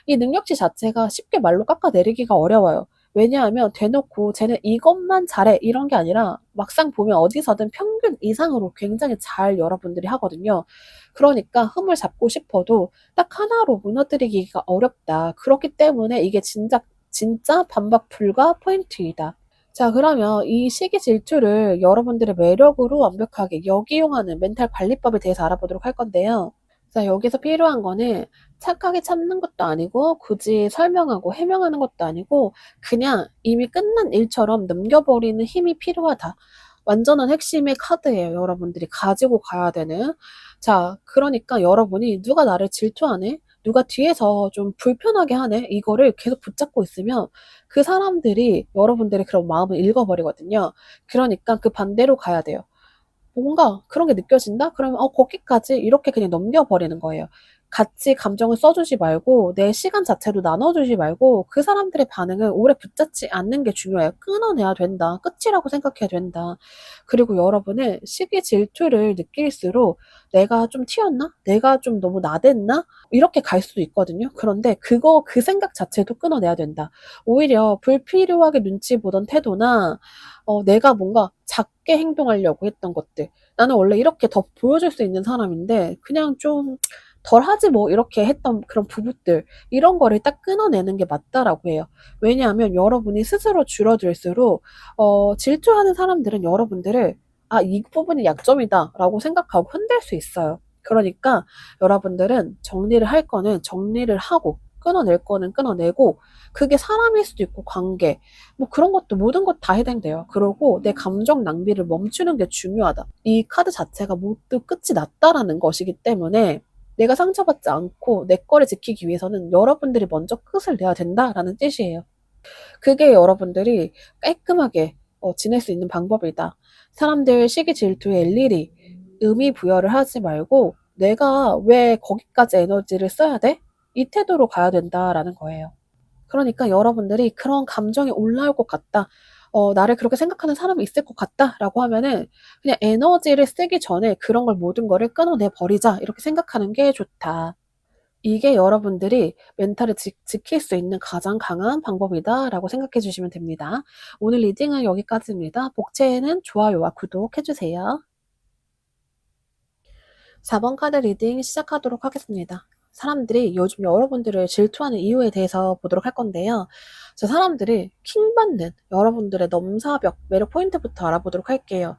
이 능력치 자체가 쉽게 말로 깎아내리기가 어려워요. 왜냐하면 대놓고 '쟤는 이것만 잘해.' 이런 게 아니라 막상 보면 어디서든 평균 이상으로 굉장히 잘 여러분들이 하거든요. 그러니까 흠을 잡고 싶어도 딱 하나로 무너뜨리기가 어렵다. 그렇기 때문에 이게 진짜 반박 불가 포인트이다. 자, 그러면 이 시기 질투를 여러분들의 매력으로 완벽하게 역이용하는 멘탈 관리법에 대해서 알아보도록 할 건데요. 자, 여기서 필요한 거는 착하게 참는 것도 아니고 굳이 설명하고 해명하는 것도 아니고 그냥 이미 끝난 일처럼 넘겨버리는 힘이 필요하다. 완전한 핵심의 카드예요, 여러분들이 가지고 가야 되는. 자, 그러니까 여러분이 '누가 나를 질투하네? 누가 뒤에서 좀 불편하게 하네?' 이거를 계속 붙잡고 있으면 그 사람들이 여러분들의 그런 마음을 읽어버리거든요. 그러니까 그 반대로 가야 돼요. 뭔가 그런 게 느껴진다? 그러면 거기까지 이렇게 그냥 넘겨버리는 거예요. 같이 감정을 써 주지 말고 내 시간 자체도 나눠 주지 말고 그 사람들의 반응을 오래 붙잡지 않는 게 중요해요. 끊어내야 된다. 끝이라고 생각해야 된다. 그리고 여러분은 시기 질투를 느낄수록 '내가 좀 튀었나? 내가 좀 너무 나댔나?' 이렇게 갈 수도 있거든요. 그런데 그 생각 자체도 끊어내야 된다. 오히려 불필요하게 눈치 보던 태도나 내가 뭔가 작게 행동하려고 했던 것들, '나는 원래 이렇게 더 보여줄 수 있는 사람인데 그냥 좀 덜 하지 뭐.' 이렇게 했던 그런 부분들, 이런 거를 딱 끊어내는 게 맞다라고 해요. 왜냐하면 여러분이 스스로 줄어들수록 질투하는 사람들은 여러분들을 '아, 이 부분이 약점이다.'라고 생각하고 흔들 수 있어요. 그러니까 여러분들은 정리를 할 거는 정리를 하고 끊어낼 거는 끊어내고, 그게 사람일 수도 있고 관계, 뭐 그런 것도 모든 것 다 해당돼요. 그러고 내 감정 낭비를 멈추는 게 중요하다. 이 카드 자체가 모두 끝이 났다라는 것이기 때문에 내가 상처받지 않고 내 거를 지키기 위해서는 여러분들이 먼저 끝을 내야 된다라는 뜻이에요. 그게 여러분들이 깔끔하게 지낼 수 있는 방법이다. 사람들 시기 질투에 일일이 의미 부여를 하지 말고 '내가 왜 거기까지 에너지를 써야 돼?' 이 태도로 가야 된다라는 거예요. 그러니까 여러분들이 그런 감정이 올라올 것 같다. 나를 그렇게 생각하는 사람이 있을 것 같다라고 하면은 그냥 에너지를 쓰기 전에 그런 걸 모든 거를 끊어내 버리자 이렇게 생각하는 게 좋다. 이게 여러분들이 멘탈을 지킬 수 있는 가장 강한 방법이다라고 생각해 주시면 됩니다. 오늘 리딩은 여기까지입니다. 복채에는 좋아요와 구독 해주세요. 4번 카드 리딩 시작하도록 하겠습니다. 사람들이 요즘 여러분들을 질투하는 이유에 대해서 보도록 할 건데요. 저 사람들이 킹받는 여러분들의 넘사벽, 매력 포인트부터 알아보도록 할게요.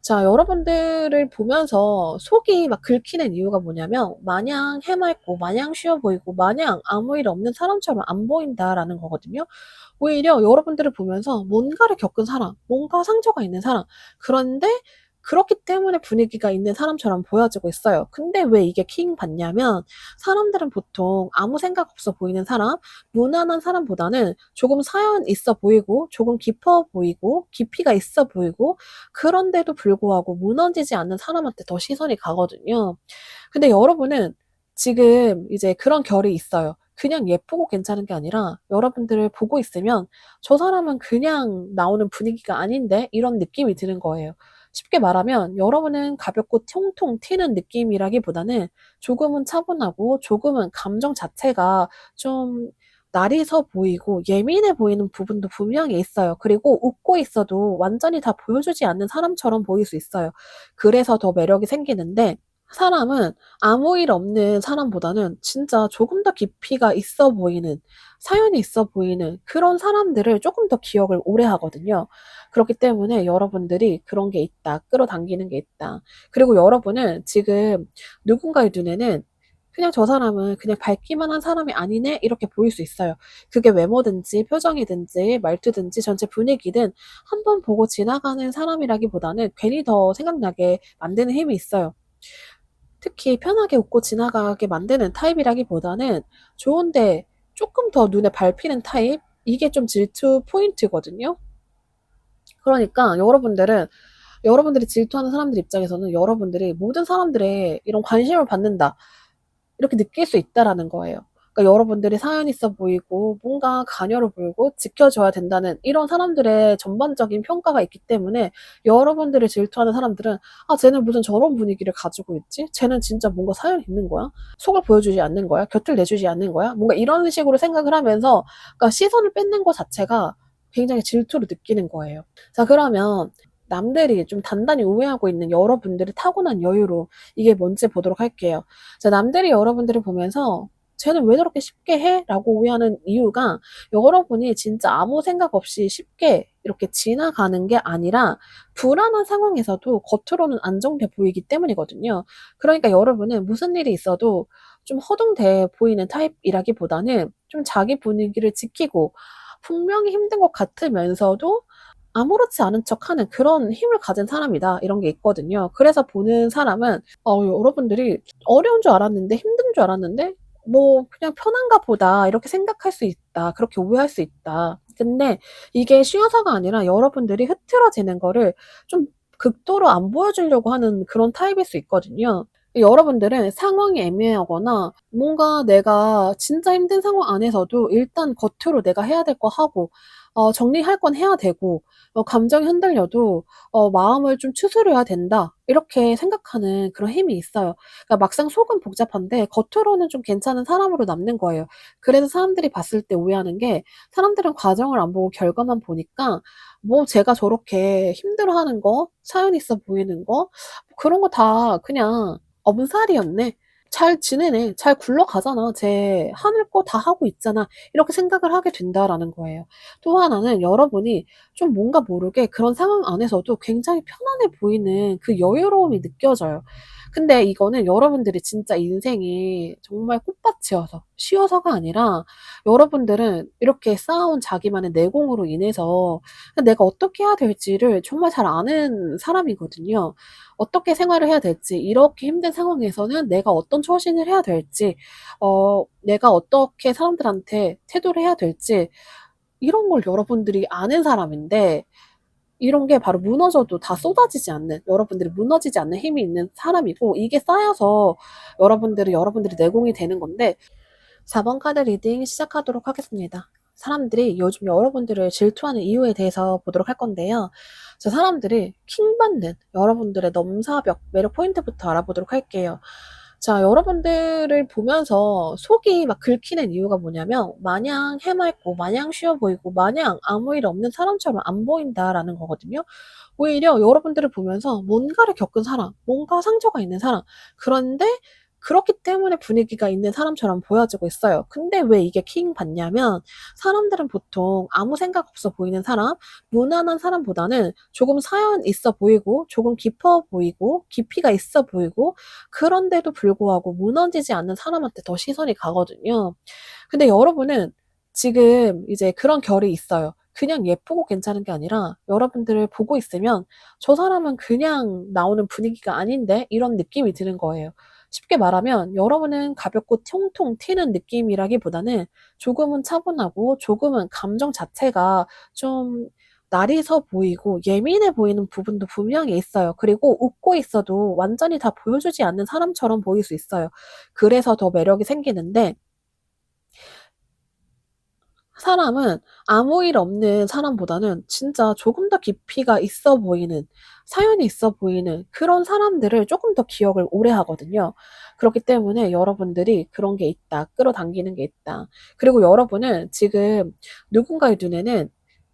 자, 여러분들을 보면서 속이 막 긁히는 이유가 뭐냐면 마냥 해맑고 마냥 쉬워 보이고 마냥 아무 일 없는 사람처럼 안 보인다라는 거거든요. 오히려 여러분들을 보면서 뭔가를 겪은 사람, 뭔가 상처가 있는 사람, 그런데 그렇기 때문에 분위기가 있는 사람처럼 보여지고 있어요. 근데 왜 이게 킹 받냐면 사람들은 보통 아무 생각 없어 보이는 사람, 무난한 사람보다는 조금 사연 있어 보이고 조금 깊어 보이고 깊이가 있어 보이고 그런데도 불구하고 무너지지 않는 사람한테 더 시선이 가거든요. 근데 여러분은 지금 이제 그런 결이 있어요. 그냥 예쁘고 괜찮은 게 아니라 여러분들을 보고 있으면 '저 사람은 그냥 나오는 분위기가 아닌데?' 이런 느낌이 드는 거예요. 쉽게 말하면 여러분은 가볍고 통통 튀는 느낌이라기보다는 조금은 차분하고 조금은 감정 자체가 좀 날이 서 보이고 예민해 보이는 부분도 분명히 있어요. 그리고 웃고 있어도 완전히 다 보여주지 않는 사람처럼 보일 수 있어요. 그래서 더 매력이 생기는데 사람은 아무 일 없는 사람보다는 진짜 조금 더 깊이가 있어 보이는, 사연이 있어 보이는 그런 사람들을 조금 더 기억을 오래 하거든요. 그렇기 때문에 여러분들이 그런 게 있다, 끌어당기는 게 있다. 그리고 여러분은 지금 누군가의 눈에는 그냥 '저 사람은 그냥 밝기만 한 사람이 아니네.' 이렇게 보일 수 있어요. 그게 외모든지 표정이든지 말투든지 전체 분위기든 한 번 보고 지나가는 사람이라기보다는 괜히 더 생각나게 만드는 힘이 있어요. 특히 편하게 웃고 지나가게 만드는 타입이라기보다는 좋은데 쪼끔 더 눈에 밟히는 타입? 이게 좀 질투 포인트거든요. 그러니까 여러분들이 질투하는 사람들 입장에서는 여러분들이 '모든 사람들의 이런 관심을 받는다.' 이렇게 느낄 수 있다라는 거예요. 그러니까 여러분들이 사연 있어 보이고 뭔가 가녀를 보이고 지켜줘야 된다는 이런 사람들의 전반적인 평가가 있기 때문에 여러분들을 질투하는 사람들은 '아 쟤는 무슨 저런 분위기를 가지고 있지? 쟤는 진짜 뭔가 사연이 있는 거야? 속을 보여주지 않는 거야? 곁을 내주지 않는 거야?' 뭔가 이런 식으로 생각을 하면서 그러니까 시선을 뺏는 거 자체가 굉장히 질투로 느끼는 거예요. 자, 그러면 남들이 좀 단단히 오해하고 있는 여러분들의 타고난 여유로 이게 뭔지 보도록 할게요. 자, 남들이 여러분들을 보면서 '쟤는 왜 저렇게 쉽게 해?' 라고 오해하는 이유가 여러분이 진짜 아무 생각 없이 쉽게 이렇게 지나가는 게 아니라 불안한 상황에서도 겉으로는 안정돼 보이기 때문이거든요. 그러니까 여러분은 무슨 일이 있어도 좀 허둥대 보이는 타입이라기보다는 좀 자기 분위기를 지키고 분명히 힘든 것 같으면서도 아무렇지 않은 척하는 그런 힘을 가진 사람이다. 이런 게 있거든요. 그래서 보는 사람은 여러분들이 어려운 줄 알았는데 힘든 줄 알았는데 뭐 '그냥 편한가 보다.' 이렇게 생각할 수 있다. 그렇게 오해할 수 있다. 근데 이게 쉬워서가 아니라 여러분들이 흐트러지는 거를 좀 극도로 안 보여주려고 하는 그런 타입일 수 있거든요. 여러분들은 상황이 애매하거나 뭔가 내가 진짜 힘든 상황 안에서도 일단 겉으로 내가 해야 될 거 하고 정리할 건 해야 되고 감정이 흔들려도 '마음을 좀 추스려야 된다.' 이렇게 생각하는 그런 힘이 있어요. 그러니까 막상 속은 복잡한데 겉으로는 좀 괜찮은 사람으로 남는 거예요. 그래서 사람들이 봤을 때 오해하는 게 사람들은 과정을 안 보고 결과만 보니까 뭐 제가 저렇게 힘들어하는 거, 사연 있어 보이는 거 그런 거 다 그냥 엄살이었네. '잘 지내네. 잘 굴러가잖아. 쟤 하는 거 다 하고 있잖아.' 이렇게 생각을 하게 된다라는 거예요. 또 하나는 여러분이 좀 뭔가 모르게 그런 상황 안에서도 굉장히 편안해 보이는 그 여유로움이 느껴져요. 근데 이거는 여러분들이 진짜 인생이 정말 꽃밭이어서 쉬워서가 아니라 여러분들은 이렇게 쌓아온 자기만의 내공으로 인해서 내가 어떻게 해야 될지를 정말 잘 아는 사람이거든요. 어떻게 생활을 해야 될지, 이렇게 힘든 상황에서는 내가 어떤 처신을 해야 될지, 내가 어떻게 사람들한테 태도를 해야 될지 이런 걸 여러분들이 아는 사람인데 이런 게 바로 무너져도 다 쏟아지지 않는, 여러분들이 무너지지 않는 힘이 있는 사람이고 이게 쌓여서 여러분들이 내공이 되는 건데 4번 카드 리딩 시작하도록 하겠습니다. 사람들이 요즘 여러분들을 질투하는 이유에 대해서 보도록 할 건데요. 저 사람들이 킹받는 여러분들의 넘사벽, 매력 포인트부터 알아보도록 할게요. 자, 여러분들을 보면서 속이 막 긁히는 이유가 뭐냐면, 마냥 해맑고, 마냥 쉬워 보이고, 마냥 아무 일 없는 사람처럼 안 보인다라는 거거든요. 오히려 여러분들을 보면서 뭔가를 겪은 사람, 뭔가 상처가 있는 사람, 그런데 그렇기 때문에 분위기가 있는 사람처럼 보여지고 있어요. 근데 왜 이게 킹 받냐면, 사람들은 보통 아무 생각 없어 보이는 사람, 무난한 사람보다는 조금 사연 있어 보이고, 조금 깊어 보이고, 깊이가 있어 보이고, 그런데도 불구하고 무너지지 않는 사람한테 더 시선이 가거든요. 근데 여러분은 지금 이제 그런 결이 있어요. 그냥 예쁘고 괜찮은 게 아니라 여러분들을 보고 있으면 '저 사람은 그냥 나오는 분위기가 아닌데?' 이런 느낌이 드는 거예요. 쉽게 말하면 여러분은 가볍고 통통 튀는 느낌이라기보다는 조금은 차분하고 조금은 감정 자체가 좀 날이 서 보이고 예민해 보이는 부분도 분명히 있어요. 그리고 웃고 있어도 완전히 다 보여주지 않는 사람처럼 보일 수 있어요. 그래서 더 매력이 생기는데, 사람은 아무 일 없는 사람보다는 진짜 조금 더 깊이가 있어 보이는, 사연이 있어 보이는 그런 사람들을 조금 더 기억을 오래 하거든요. 그렇기 때문에 여러분들이 그런 게 있다, 끌어당기는 게 있다. 그리고 여러분은 지금 누군가의 눈에는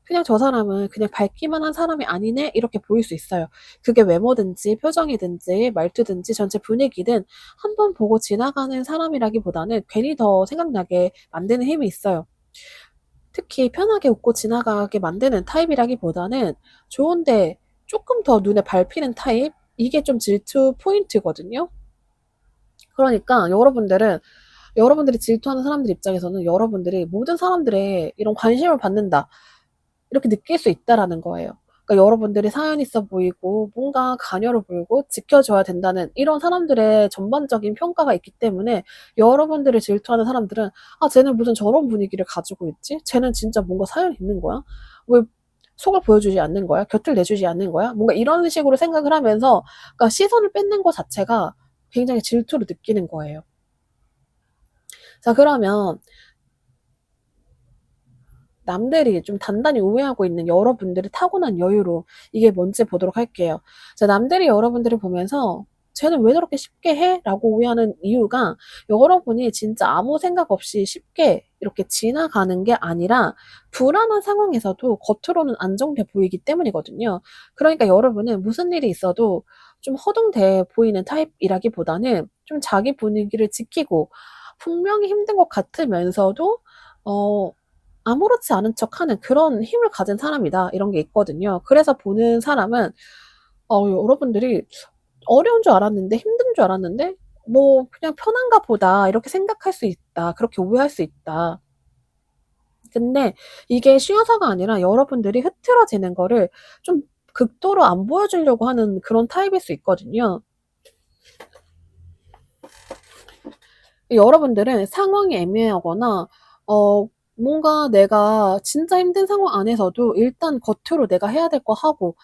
그냥 '저 사람은 그냥 밝기만 한 사람이 아니네.' 이렇게 보일 수 있어요. 그게 외모든지 표정이든지 말투든지 전체 분위기든 한 번 보고 지나가는 사람이라기보다는 괜히 더 생각나게 만드는 힘이 있어요. 특히 편하게 웃고 지나가게 만드는 타입이라기보다는 좋은데 쪼끔 더 눈에 밟히는 타입? 이게 좀 질투 포인트거든요. 그러니까 여러분들이 질투하는 사람들 입장에서는 여러분들이 '모든 사람들의 이런 관심을 받는다.' 이렇게 느낄 수 있다라는 거예요. 그러니까 여러분들이 사연 있어 보이고 뭔가 가녀려 보이고 지켜줘야 된다는 이런 사람들의 전반적인 평가가 있기 때문에, 여러분들을 질투하는 사람들은 '아 쟤는 무슨 저런 분위기를 가지고 있지? 쟤는 진짜 뭔가 사연이 있는 거야? 왜 속을 보여주지 않는 거야? 곁을 내주지 않는 거야?' 뭔가 이런 식으로 생각을 하면서, 그러니까 시선을 뺏는 거 자체가 굉장히 질투로 느끼는 거예요. 자, 그러면 남들이 좀 단단히 오해하고 있는 여러분들의 타고난 여유로 이게 뭔지 보도록 할게요. 자, 남들이 여러분들을 보면서 '쟤는 왜 저렇게 쉽게 해?' 라고 오해하는 이유가, 여러분이 진짜 아무 생각 없이 쉽게 이렇게 지나가는 게 아니라 불안한 상황에서도 겉으로는 안정돼 보이기 때문이거든요. 그러니까 여러분은 무슨 일이 있어도 좀 허둥대 보이는 타입이라기보다는 좀 자기 분위기를 지키고, 분명히 힘든 것 같으면서도 어 아무렇지 않은 척하는 그런 힘을 가진 사람이다, 이런 게 있거든요. 그래서 보는 사람은 여러분들이 어려운 줄 알았는데, 힘든 줄 알았는데 뭐 '그냥 편한가 보다.' 이렇게 생각할 수 있다. 그렇게 오해할 수 있다. 근데 이게 쉬워서가 아니라 여러분들이 흐트러지는 거를 좀 극도로 안 보여주려고 하는 그런 타입일 수 있거든요. 여러분들은 상황이 애매하거나 뭔가 내가 진짜 힘든 상황 안에서도 일단 겉으로 내가 해야 될 거 하고,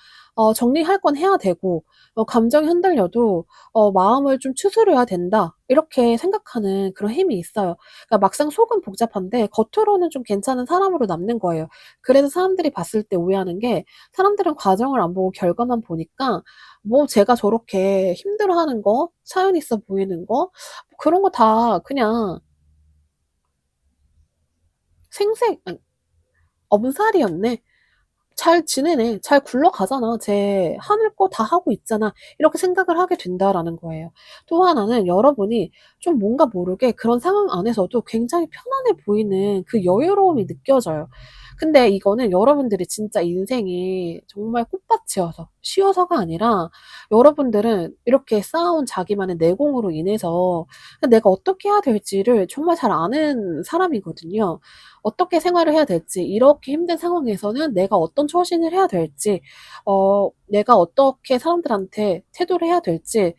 정리할 건 해야 되고, 감정이 흔들려도 '마음을 좀 추스려야 된다.' 이렇게 생각하는 그런 힘이 있어요. 그러니까 막상 속은 복잡한데 겉으로는 좀 괜찮은 사람으로 남는 거예요. 그래서 사람들이 봤을 때 오해하는 게, 사람들은 과정을 안 보고 결과만 보니까 뭐 제가 저렇게 힘들어하는 거, 사연 있어 보이는 거, 그런 거 다 그냥 생색 아니 엄살이었네. '잘 지내네. 잘 굴러가잖아. 쟤 하늘 거 다 하고 있잖아.' 이렇게 생각을 하게 된다라는 거예요. 또 하나는 여러분이 좀 뭔가 모르게 그런 상황 안에서도 굉장히 편안해 보이는 그 여유로움이 느껴져요. 근데 이거는 여러분들이 진짜 인생이 정말 꽃밭이어서, 쉬워서가 아니라, 여러분들은 이렇게 쌓아온 자기만의 내공으로 인해서 내가 어떻게 해야 될지를 정말 잘 아는 사람이거든요. 어떻게 생활을 해야 될지, 이렇게 힘든 상황에서는 내가 어떤 처신을 해야 될지, 내가 어떻게 사람들한테 태도를 해야 될지,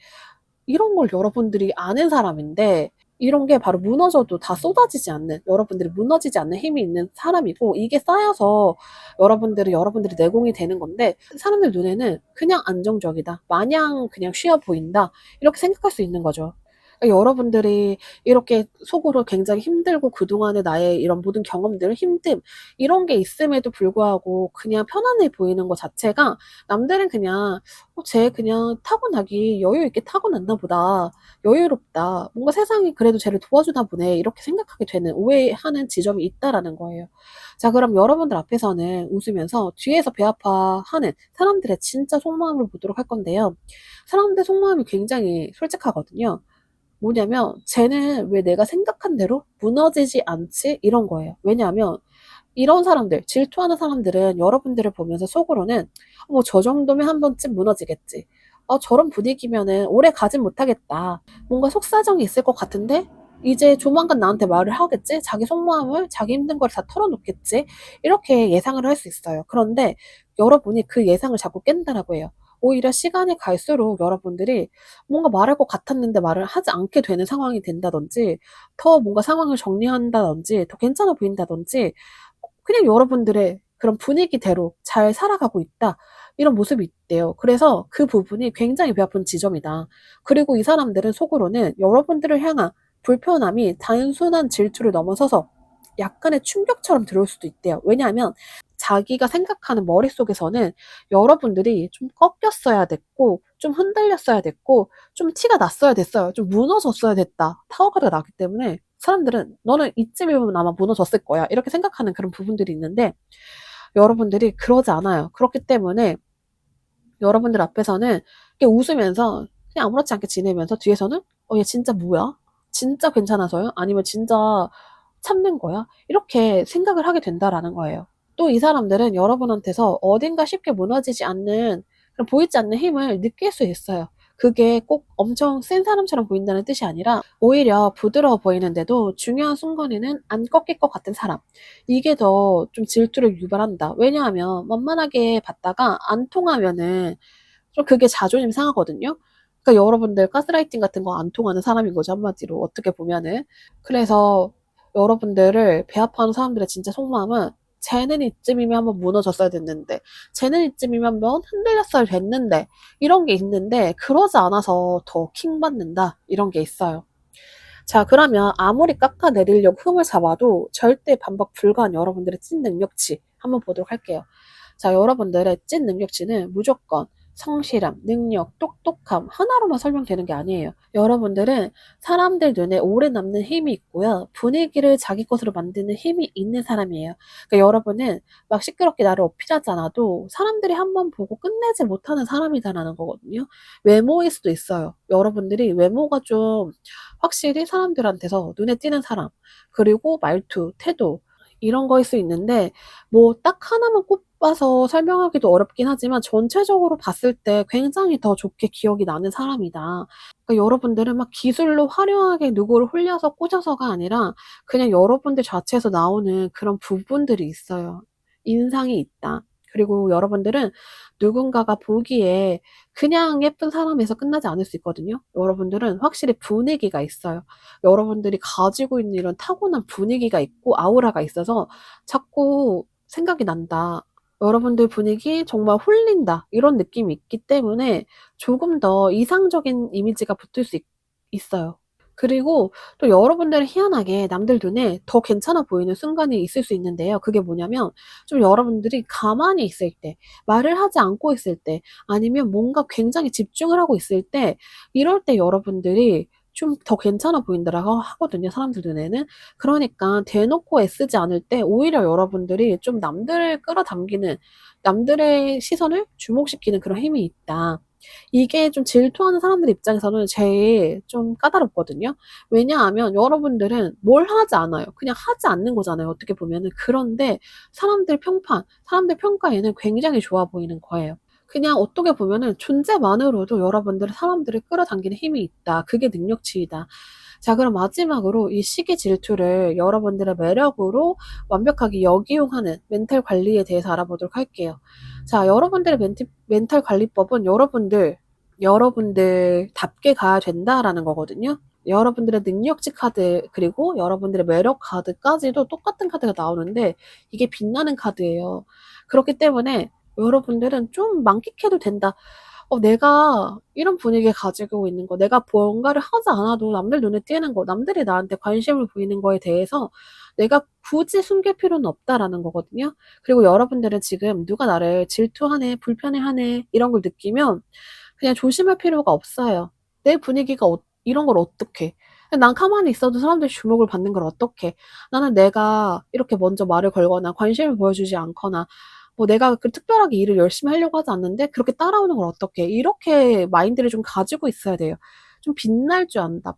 이런 걸 여러분들이 아는 사람인데, 이런 게 바로 무너져도 다 쏟아지지 않는, 여러분들이 무너지지 않는 힘이 있는 사람이고, 이게 쌓여서 여러분들이 내공이 되는 건데, 사람들 눈에는 그냥 안정적이다, 마냥 그냥 쉬워 보인다, 이렇게 생각할 수 있는 거죠. 여러분들이 이렇게 속으로 굉장히 힘들고 그동안의 나의 이런 모든 경험들, 힘듦 이런 게 있음에도 불구하고 그냥 편안해 보이는 것 자체가 남들은 그냥 쟤 그냥 타고나기 여유 있게 타고났나 보다. 여유롭다. 뭔가 세상이 그래도 쟤를 도와주나 보네. 이렇게 생각하게 되는 오해하는 지점이 있다라는 거예요. 자, 그럼 여러분들 앞에서는 웃으면서 뒤에서 배 아파하는 사람들의 진짜 속마음을 보도록 할 건데요. 사람들 속마음이 굉장히 솔직하거든요. 뭐냐면 쟤는 왜 내가 생각한 대로 무너지지 않지? 이런 거예요. 왜냐하면 이런 사람들, 질투하는 사람들은 여러분들을 보면서 속으로는 뭐 저 정도면 한 번쯤 무너지겠지. 저런 분위기면은 오래 가진 못하겠다. 뭔가 속사정이 있을 것 같은데 이제 조만간 나한테 말을 하겠지? 자기 속마음을 자기 힘든 걸 다 털어놓겠지? 이렇게 예상을 할 수 있어요. 그런데 여러분이 그 예상을 자꾸 깬다라고 해요. 오히려 시간이 갈수록 여러분들이 뭔가 말할 것 같았는데 말을 하지 않게 되는 상황이 된다든지 더 뭔가 상황을 정리한다든지 더 괜찮아 보인다든지 그냥 여러분들의 그런 분위기대로 잘 살아가고 있다. 이런 모습이 있대요. 그래서 그 부분이 굉장히 배 아픈 지점이다. 그리고 이 사람들은 속으로는 여러분들을 향한 불편함이 단순한 질투를 넘어서서 약간의 충격처럼 들어올 수도 있대요. 왜냐하면 자기가 생각하는 머릿속에서는 여러분들이 좀 꺾였어야 됐고, 좀 흔들렸어야 됐고, 좀 티가 났어야 됐어요. 좀 무너졌어야 됐다. 타워가 나기 때문에 사람들은 너는 이쯤이면 아마 무너졌을 거야. 이렇게 생각하는 그런 부분들이 있는데 여러분들이 그러지 않아요. 그렇기 때문에 여러분들 앞에서는 이렇게 웃으면서 그냥 아무렇지 않게 지내면서 뒤에서는 얘 진짜 뭐야? 진짜 괜찮아서요? 아니면 진짜 참는 거야? 이렇게 생각을 하게 된다라는 거예요. 또 이 사람들은 여러분한테서 어딘가 쉽게 무너지지 않는 그런 보이지 않는 힘을 느낄 수 있어요. 그게 꼭 엄청 센 사람처럼 보인다는 뜻이 아니라 오히려 부드러워 보이는데도 중요한 순간에는 안 꺾일 것 같은 사람. 이게 더 좀 질투를 유발한다. 왜냐하면 만만하게 봤다가 안 통하면은 좀 그게 자존심 상하거든요. 그러니까 여러분들 가스라이팅 같은 거 안 통하는 사람인 거죠, 한마디로. 어떻게 보면은. 그래서 여러분들을 배합하는 사람들의 진짜 속마음은 쟤는 이쯤이면 한번 무너졌어야 됐는데, 쟤는 이쯤이면 한번 흔들렸어야 됐는데, 이런 게 있는데, 그러지 않아서 더 킹받는다. 이런 게 있어요. 자, 그러면 아무리 깎아내리려고 흠을 잡아도 절대 반박 불가한 여러분들의 찐 능력치 한번 보도록 할게요. 자, 여러분들의 찐 능력치는 무조건 성실함, 능력, 똑똑함 하나로만 설명되는 게 아니에요. 여러분들은 사람들 눈에 오래 남는 힘이 있고요. 분위기를 자기 것으로 만드는 힘이 있는 사람이에요. 그러니까 여러분은 막 시끄럽게 나를 어필하지 않아도 사람들이 한번 보고 끝내지 못하는 사람이다라는 거거든요. 외모일 수도 있어요. 여러분들이 외모가 좀 확실히 사람들한테서 눈에 띄는 사람, 그리고 말투, 태도, 이런 거일 수 있는데, 뭐, 딱 하나만 꼽아서 설명하기도 어렵긴 하지만, 전체적으로 봤을 때 굉장히 더 좋게 기억이 나는 사람이다. 그러니까 여러분들은 막 기술로 화려하게 누구를 홀려서 꽂아서가 아니라, 그냥 여러분들 자체에서 나오는 그런 부분들이 있어요. 인상이 있다. 그리고 여러분들은 누군가가 보기에 그냥 예쁜 사람에서 끝나지 않을 수 있거든요. 여러분들은 확실히 분위기가 있어요. 여러분들이 가지고 있는 이런 타고난 분위기가 있고 아우라가 있어서 자꾸 생각이 난다. 여러분들 분위기 정말 홀린다. 이런 느낌이 있기 때문에 조금 더 이상적인 이미지가 붙을 수 있어요. 그리고 또 여러분들은 희한하게 남들 눈에 더 괜찮아 보이는 순간이 있을 수 있는데요. 그게 뭐냐면 좀 여러분들이 가만히 있을 때, 말을 하지 않고 있을 때, 아니면 뭔가 굉장히 집중을 하고 있을 때, 이럴 때 여러분들이 좀 더 괜찮아 보인다라고 하거든요, 사람들 눈에는. 그러니까 대놓고 애쓰지 않을 때 오히려 여러분들이 좀 남들을 끌어당기는, 남들의 시선을 주목시키는 그런 힘이 있다. 이게 좀 질투하는 사람들 입장에서는 제일 좀 까다롭거든요. 왜냐하면 여러분들은 뭘 하지 않아요. 그냥 하지 않는 거잖아요. 어떻게 보면은. 그런데 사람들 평가에는 굉장히 좋아 보이는 거예요. 그냥 어떻게 보면은 존재만으로도 여러분들은 사람들을 끌어당기는 힘이 있다. 그게 능력치이다. 자, 그럼 마지막으로 이 시기 질투를 여러분들의 매력으로 완벽하게 역이용하는 멘탈 관리에 대해서 알아보도록 할게요. 자, 여러분들의 멘탈 관리법은 여러분들답게 가야 된다라는 거거든요. 여러분들의 능력치 카드, 그리고 여러분들의 매력 카드까지도 똑같은 카드가 나오는데, 이게 빛나는 카드예요. 그렇기 때문에 여러분들은 좀 만끽해도 된다. 내가 이런 분위기 가지고 있는 거, 내가 뭔가를 하지 않아도 남들 눈에 띄는 거, 남들이 나한테 관심을 보이는 거에 대해서 내가 굳이 숨길 필요는 없다라는 거거든요. 그리고 여러분들은 지금 누가 나를 질투하네, 불편해하네, 이런 걸 느끼면 그냥 조심할 필요가 없어요. 내 분위기가 이런 걸 어떡해. 난 가만히 있어도 사람들이 주목을 받는 걸 어떡해. 나는 내가 이렇게 먼저 말을 걸거나 관심을 보여주지 않거나 뭐 내가 그 특별하게 일을 열심히 하려고 하지 않는데 그렇게 따라오는 걸 어떡해. 이렇게 마인드를 좀 가지고 있어야 돼요. 좀 빛날 줄 안다.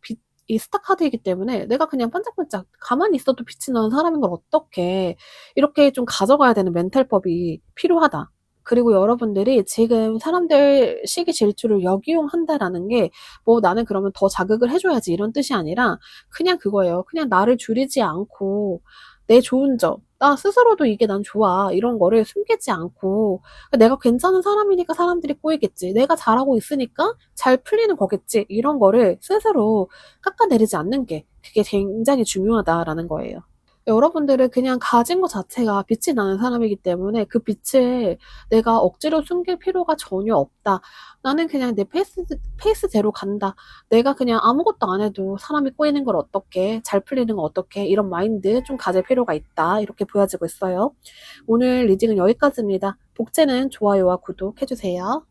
이 스타카드이기 때문에 내가 그냥 반짝반짝 가만히 있어도 빛이 나는 사람인 걸 어떡해. 이렇게 좀 가져가야 되는 멘탈법이 필요하다. 그리고 여러분들이 지금 사람들 시기 질투를 역이용한다라는 게 뭐 '나는 그러면 더 자극을 해 줘야지.' 이런 뜻이 아니라 그냥 그거예요. 그냥 나를 줄이지 않고 내 좋은 점, '나 스스로도 이게 난 좋아.' 이런 거를 숨기지 않고 '내가 괜찮은 사람이니까 사람들이 꼬이겠지. 내가 잘하고 있으니까 잘 풀리는 거겠지.' 이런 거를 스스로 깎아내리지 않는 게 그게 굉장히 중요하다라는 거예요. 여러분들은 그냥 가진 것 자체가 빛이 나는 사람이기 때문에 그 빛을 내가 억지로 숨길 필요가 전혀 없다. 나는 그냥 내 페이스대로 간다. 내가 그냥 아무것도 안 해도 사람이 꼬이는 걸 어떡해. 잘 풀리는 건 어떡해. 이런 마인드 좀 가질 필요가 있다. 이렇게 보여지고 있어요. 오늘 리딩은 여기까지입니다. 복제는 좋아요와 구독 해주세요.